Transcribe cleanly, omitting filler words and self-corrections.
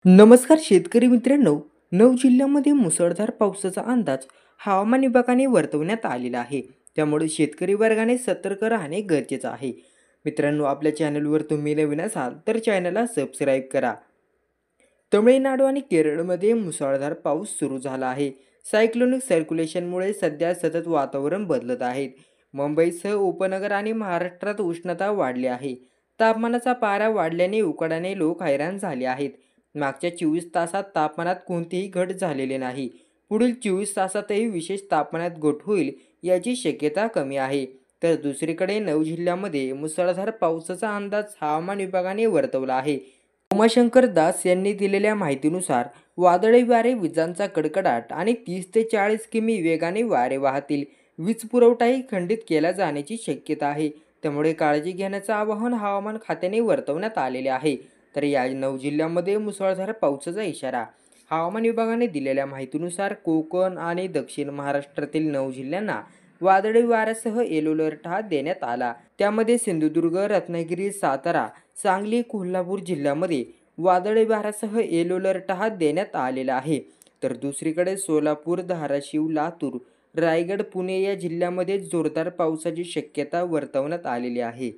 नमस्कार शेतकरी मित्रांनो. 9 जिल्ह्यांमध्ये मुसळधार पावसाचा अंदाज हवामान विभागाने वर्तवण्यात आलेला आहे. त्यामुळे शेतकरी वर्गाने सतर्क राहणे गरजेचं आहे. मित्रांनो, आपल्या चॅनलवर तुम्ही नवीन असाल तर चॅनलला सबस्क्राईब करा. तमिळनाडू आणि केरळमध्ये मुसळधार पाऊस सुरू झाला आहे. सायक्लोनिक सर्क्युलेशनमुळे सध्या सतत वातावरण बदलत आहे. मुंबईसह उपनगर आणि महाराष्ट्रात उष्णता वाढली आहे. तापमानाचा पारा वाढल्याने उकाड्याने लोक हैराण झाले आहेत. मागच्या 24 तासात तापमानात कोणतीही घट झालेली नाही. पुढील 24 तासातही विशेष तापमानात घट होईल याची शक्यता कमी आहे. तर दुसरीकडे 9 जिल्ह्यांमध्ये मुसळधार पावसाचा अंदाज हवामान विभागाने वर्तवला आहे. उमाशंकर दास यांनी दिलेल्या माहितीनुसार वादळी वारे, विजांचा कडकडाट आणि 30 ते 40 किमी वेगाने वारे वाहतील. वीज पुरवठाही खंडित केला जाण्याची शक्यता आहे. त्यामुळे काळजी घेण्याचं आवाहन हवामान खात्याने वर्तवण्यात आलेले आहे. तर या 9 जिल्ह्यांमध्ये मुसळधार पावसाचा इशारा. हवामान विभागाने दिलेल्या माहितीनुसार कोकण आणि दक्षिण महाराष्ट्रातील 9 जिल्ह्यांना वादळी वाऱ्यासह येलो अलर्ट हा देण्यात आला. त्यामध्ये सिंधुदुर्ग, रत्नागिरी, सातारा, सांगली, कोल्हापूर जिल्ह्यामध्ये वादळी वाऱ्यासह येलो अलर्ट हा देण्यात आलेला आहे. तर दुसरीकडे सोलापूर, धाराशिव, लातूर, रायगड, पुणे या जिल्ह्यामध्ये जोरदार पावसाची शक्यता वर्तवण्यात आलेली आहे.